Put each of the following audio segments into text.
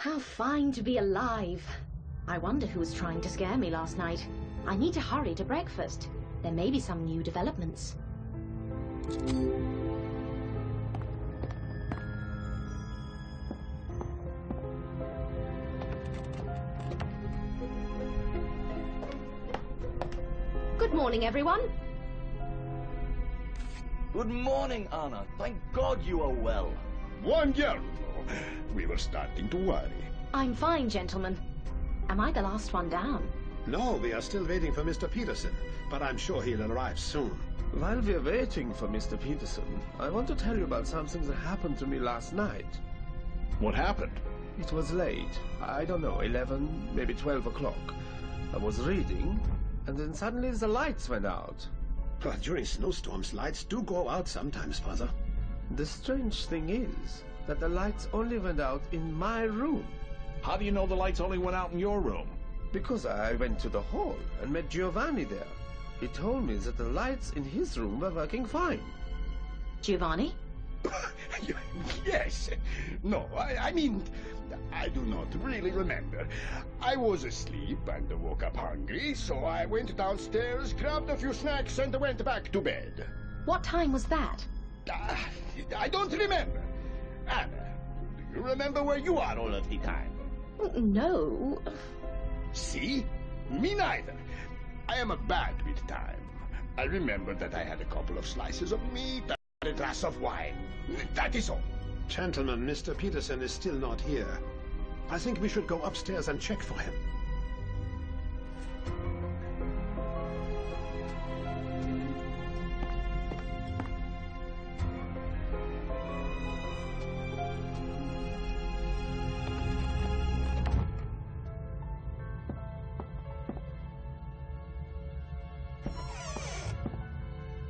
How fine to be alive. I wonder who was trying to scare me last night. I need to hurry to breakfast. There may be some new developments. Good morning, everyone. Good morning, Anna. Thank God you are well. Buongiorno. We were starting to worry. I'm fine, gentlemen. Am I the last one down? No, we are still waiting for Mr. Peterson, but I'm sure he'll arrive soon. While we're waiting for Mr. Peterson, I want to tell you about something that happened to me last night. What happened? It was late. I don't know, 11, maybe 12 o'clock. I was reading, and then suddenly the lights went out. Well, during snowstorms, lights do go out sometimes, Father. The strange thing is that the lights only went out in my room. How do you know the lights only went out in your room? Because I went to the hall and met Giovanni there. He told me that the lights in his room were working fine. Giovanni? Yes. No, I mean, I do not really remember. I was asleep and woke up hungry, so I went downstairs, grabbed a few snacks, and went back to bed. What time was that? I don't remember. Anna, do you remember where you are all of the time? No. See? Me neither. I am bad with time. I remember that I had a couple of slices of meat and a glass of wine. That is all. Gentlemen, Mr. Peterson is still not here. I think we should go upstairs and check for him.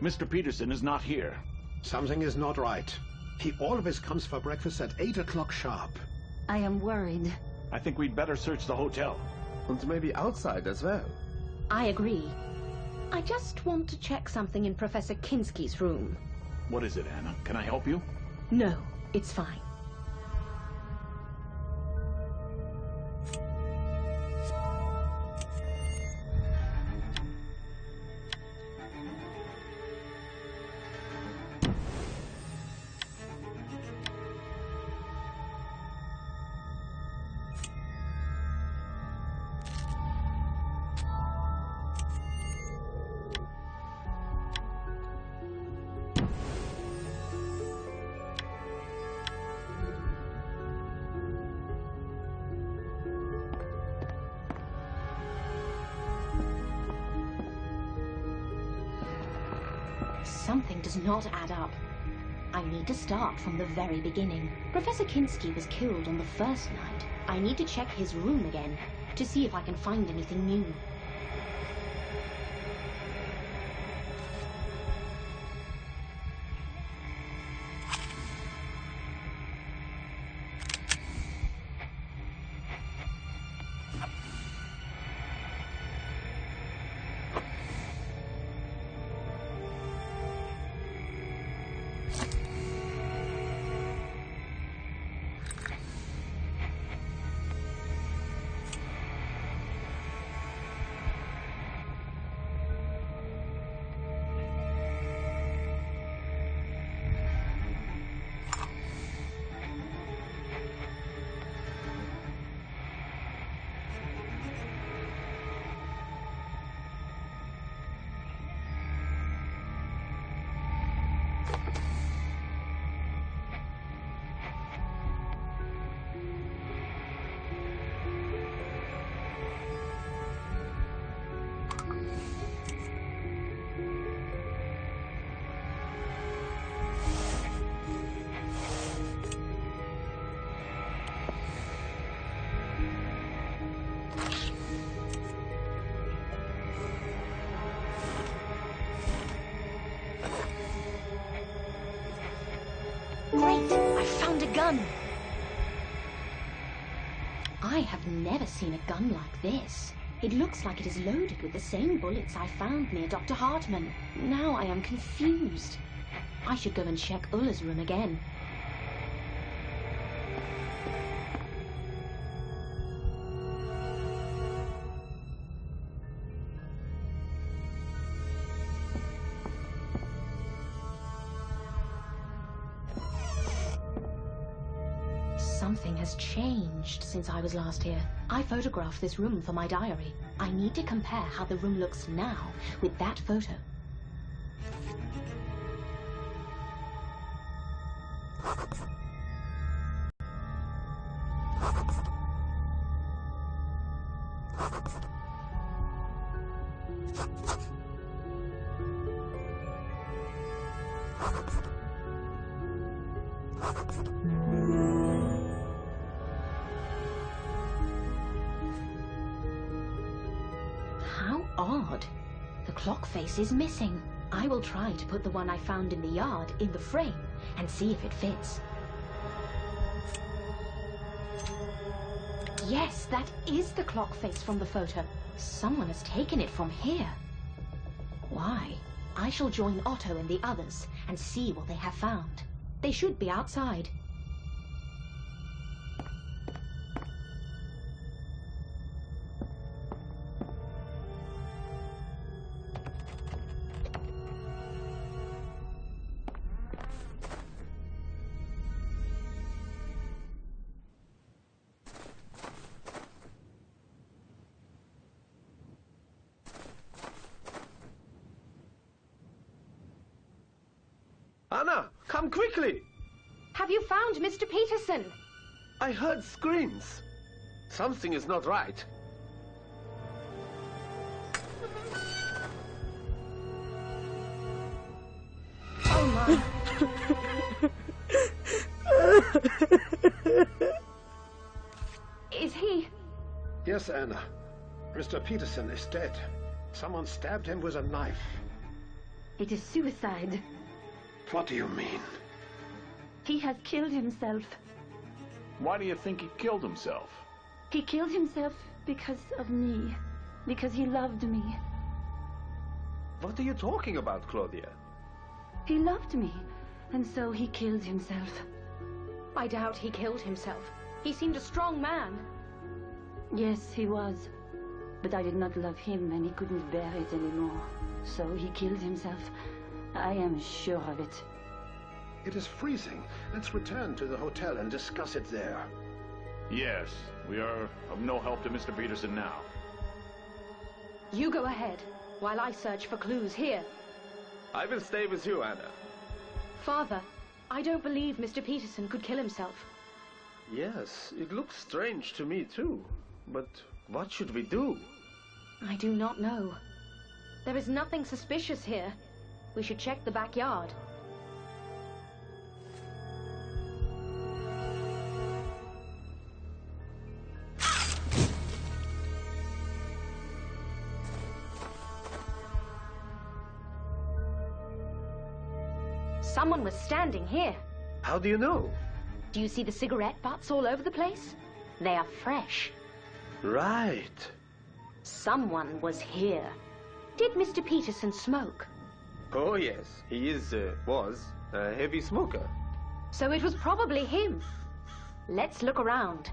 Mr. Peterson is not here. Something is not right. He always comes for breakfast at 8 o'clock sharp. I am worried. I think we'd better search the hotel. And maybe outside as well. I agree. I just want to check something in Professor Kinski's room. What is it, Anna? Can I help you? No, it's fine. Something does not add up. I need to start from the very beginning. Professor Kinski was killed on the first night. I need to check his room again to see if I can find anything new. Great! I found a gun! I have never seen a gun like this. It looks like it is loaded with the same bullets I found near Dr. Hartman. Now I am confused. I should go and check Ulla's room again. Something has changed since I was last here. I photographed this room for my diary. I need to compare how the room looks now with that photo. How odd. The clock face is missing. I will try to put the one I found in the yard in the frame and see if it fits. Yes, that is the clock face from the photo. Someone has taken it from here. Why? I shall join Otto and the others and see what they have found. They should be outside. Anna, come quickly! Have you found Mr. Peterson? I heard screams. Something is not right. Oh my. Is he? Yes, Anna. Mr. Peterson is dead. Someone stabbed him with a knife. It is suicide. What do you mean? He has killed himself. Why do you think he killed himself? He killed himself because of me. Because he loved me. What are you talking about, Claudia? He loved me, and so he killed himself. I doubt he killed himself. He seemed a strong man. Yes, he was. But I did not love him, and he couldn't bear it anymore. So he killed himself. I am sure of it. It is freezing. Let's return to the hotel and discuss it there. Yes, we are of no help to Mr. Peterson now. You go ahead, while I search for clues here. I will stay with you, Anna. Father, I don't believe Mr. Peterson could kill himself. Yes, it looks strange to me too. But what should we do? I do not know. There is nothing suspicious here. We should check the backyard. Someone was standing here. How do you know? Do you see the cigarette butts all over the place? They are fresh. Right. Someone was here. Did Mr. Peterson smoke? Oh yes, he was a heavy smoker. So it was probably him. Let's look around.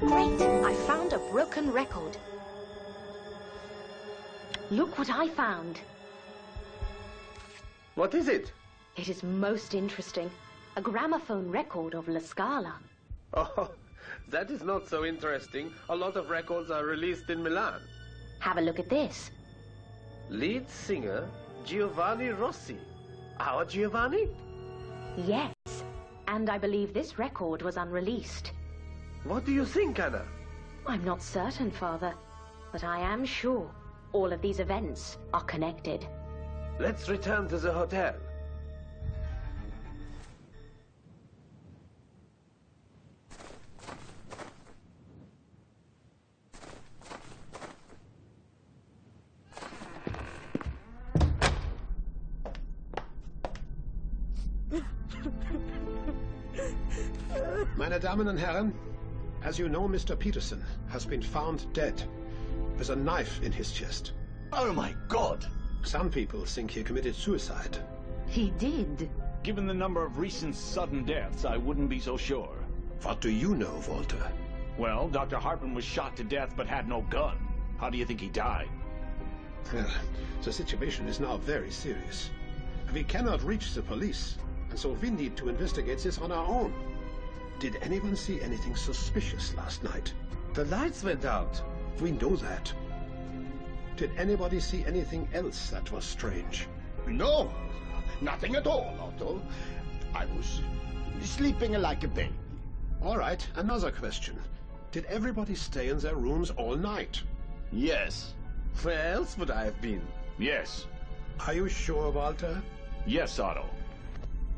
Great! I found a broken record. Look what I found. What is it? It is most interesting. A gramophone record of La Scala. Oh, that is not so interesting. A lot of records are released in Milan. Have a look at this. Lead singer Giovanni Rossi. Our Giovanni? Yes, and I believe this record was unreleased. What do you think, Anna? I'm not certain, Father, but I am sure all of these events are connected. Let's return to the hotel. Meine Damen und Herren, as you know, Mr. Peterson has been found dead with a knife in his chest. Oh my God! Some people think he committed suicide. He did. Given the number of recent sudden deaths, I wouldn't be so sure. What do you know, Walter? Well, Dr. Hartman was shot to death but had no gun. How do you think he died? Well, the situation is now very serious. We cannot reach the police, and so we need to investigate this on our own. Did anyone see anything suspicious last night? The lights went out. We know that. Did anybody see anything else that was strange? No, nothing at all, Otto. I was sleeping like a baby. All right, another question. Did everybody stay in their rooms all night? Yes. Where else would I have been? Yes. Are you sure, Walter? Yes, Otto.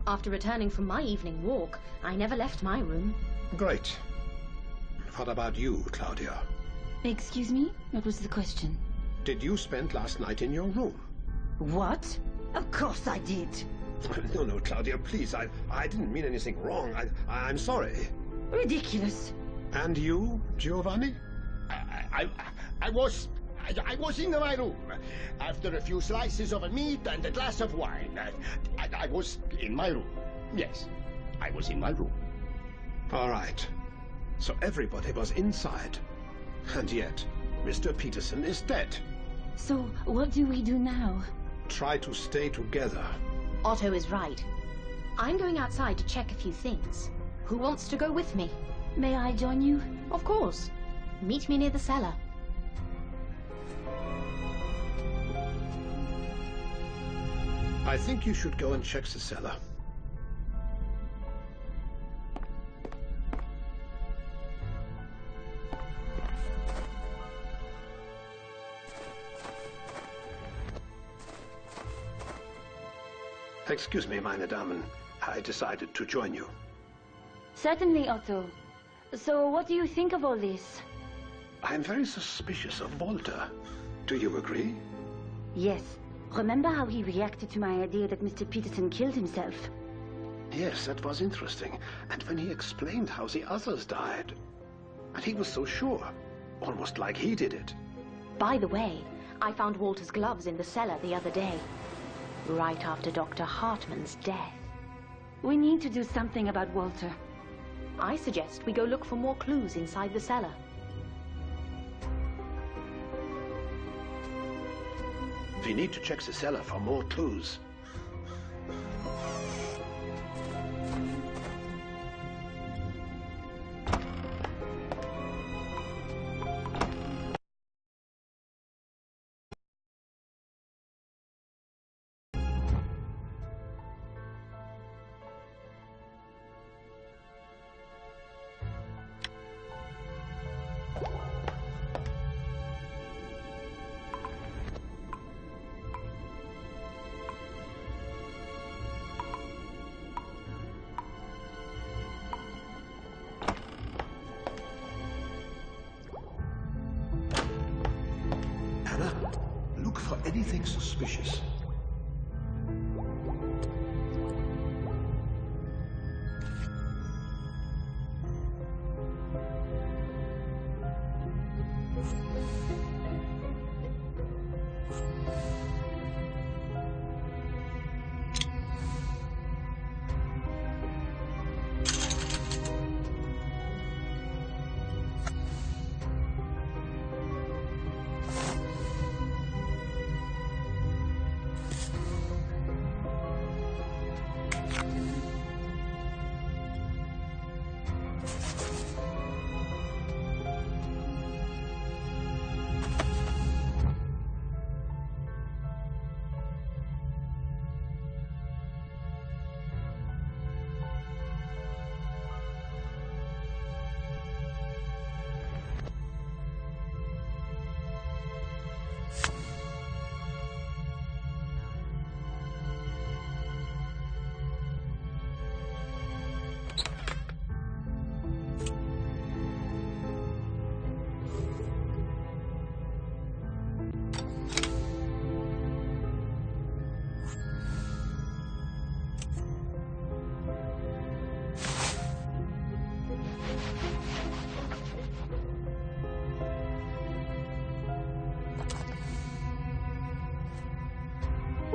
After returning from my evening walk, I never left my room. Great. What about you, Claudia? Excuse me? What was the question? Did you spend last night in your room? What? Of course I did. No, Claudia, please. I didn't mean anything wrong. I'm sorry. Ridiculous. And you, Giovanni? I was in my room. After a few slices of meat and a glass of wine. I was in my room. Yes, I was in my room. All right. So everybody was inside. And yet, Mr. Peterson is dead. So, what do we do now? Try to stay together. Otto is right. I'm going outside to check a few things. Who wants to go with me? May I join you? Of course. Meet me near the cellar. I think you should go and check the cellar. Excuse me, meine Damen. I decided to join you. Certainly, Otto. So, what do you think of all this? I'm very suspicious of Walter. Do you agree? Yes. Remember how he reacted to my idea that Mr. Peterson killed himself? Yes, that was interesting. And when he explained how the others died. And he was so sure. Almost like he did it. By the way, I found Walter's gloves in the cellar the other day. Right after Dr. Hartman's death. We need to do something about Walter. I suggest we go look for more clues inside the cellar. We need to check the cellar for more clues.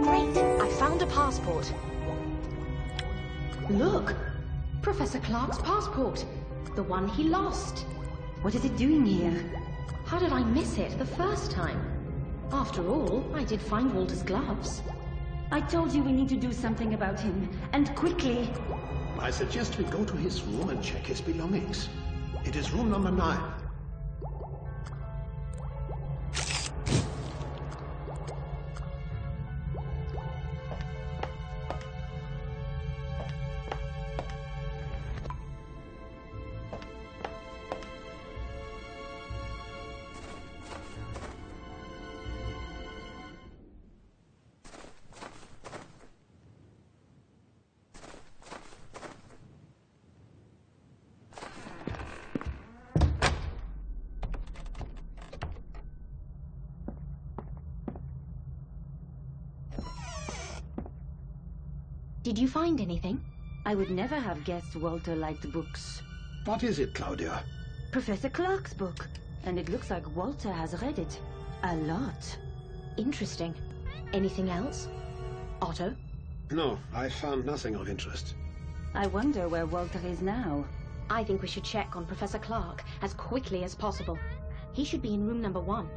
Great! I found a passport. Look! Professor Clark's passport. The one he lost. What is it doing here? How did I miss it the first time? After all, I did find Walter's gloves. I told you we need to do something about him, and quickly. I suggest we go to his room and check his belongings. It is room number 9. Did you find anything? I would never have guessed Walter liked books. What is it, Claudia? Professor Clark's book. And it looks like Walter has read it. A lot. Interesting. Anything else? Otto? No, I found nothing of interest. I wonder where Walter is now. I think we should check on Professor Clark as quickly as possible. He should be in room number 1.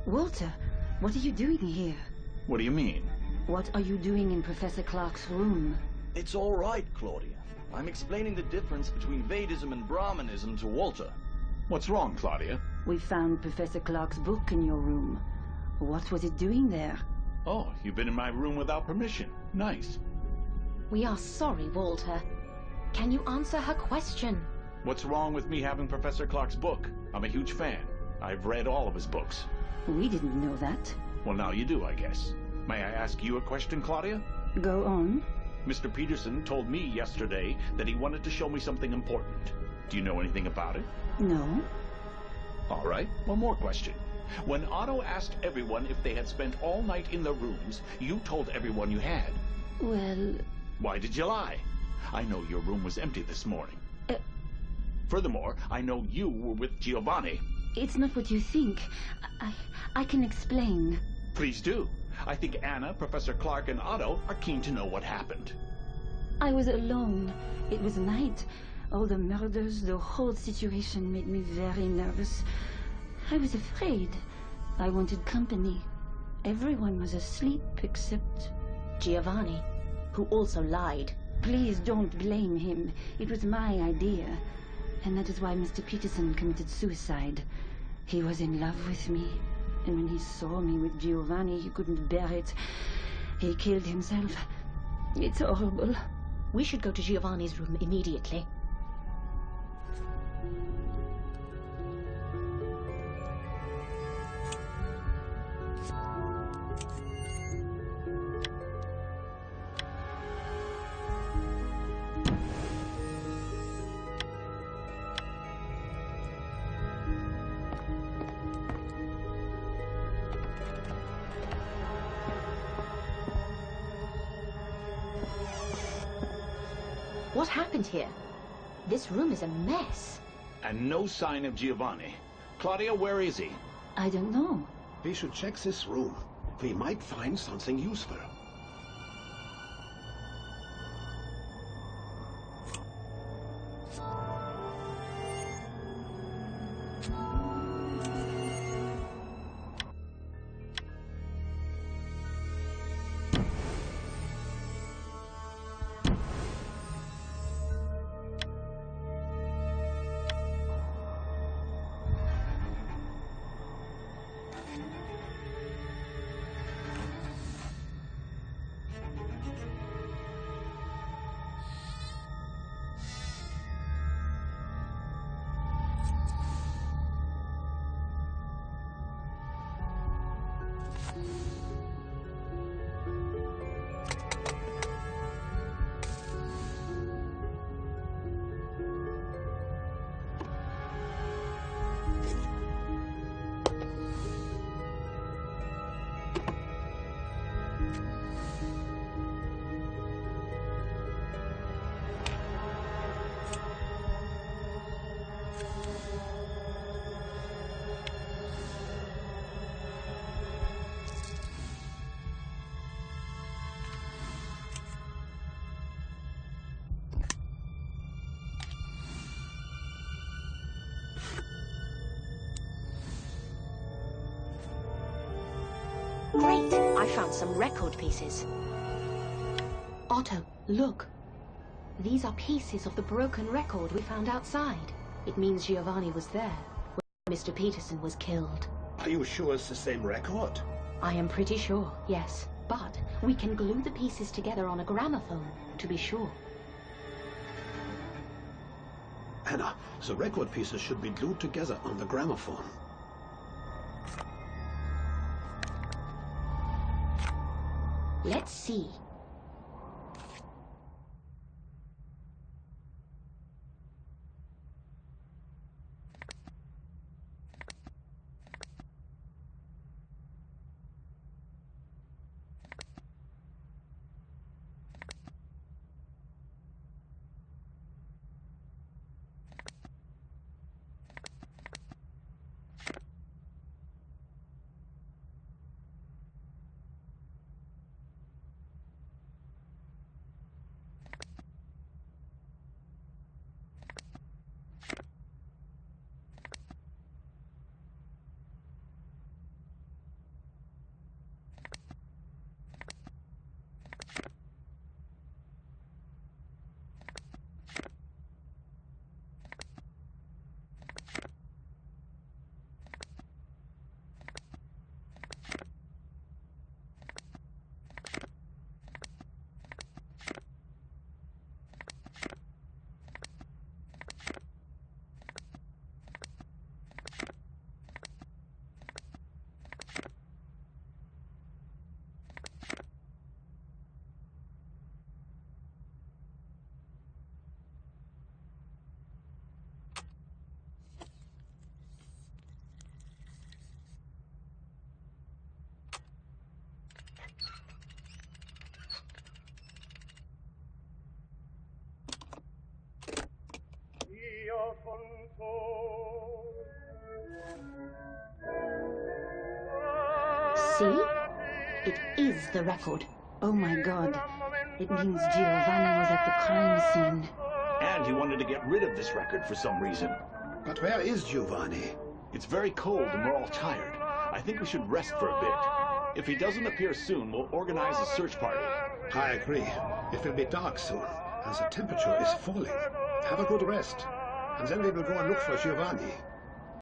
Walter, what are you doing here? What do you mean? What are you doing in Professor Clark's room? It's all right, Claudia. I'm explaining the difference between Vedism and Brahmanism to Walter. What's wrong, Claudia? We found Professor Clark's book in your room. What was it doing there? Oh, you've been in my room without permission. Nice. We are sorry, Walter. Can you answer her question? What's wrong with me having Professor Clark's book? I'm a huge fan. I've read all of his books. We didn't know that. Well, now you do, I guess. May I ask you a question, Claudia? Go on. Mr. Peterson told me yesterday that he wanted to show me something important. Do you know anything about it? No. All right, one more question. When Otto asked everyone if they had spent all night in their rooms, you told everyone you had. Well... Why did you lie? I know your room was empty this morning. Furthermore, I know you were with Giovanni. It's not what you think. I can explain. Please do. I think Anna, Professor Clark, and Otto are keen to know what happened. I was alone. It was night. All the murders, the whole situation made me very nervous. I was afraid. I wanted company. Everyone was asleep except... Giovanni, who also lied. Please don't blame him. It was my idea. And that is why Mr. Peterson committed suicide. He was in love with me. And when he saw me with Giovanni, he couldn't bear it. He killed himself. It's horrible. We should go to Giovanni's room immediately. What happened here? This room is a mess. And no sign of Giovanni. Claudia, where is he? I don't know. We should check this room. We might find something useful. Great! I found some record pieces. Otto, look. These are pieces of the broken record we found outside. It means Giovanni was there when Mr. Peterson was killed. Are you sure it's the same record? I am pretty sure, yes. But we can glue the pieces together on a gramophone to be sure. Anna, the record pieces should be glued together on the gramophone. Let's see. See? It is the record. Oh my God. It means Giovanni was at the crime scene. And he wanted to get rid of this record for some reason. But where is Giovanni? It's very cold and we're all tired. I think we should rest for a bit. If he doesn't appear soon, we'll organize a search party. I agree. It will be dark soon, and the temperature is falling. Have a good rest, and then we will go and look for Giovanni.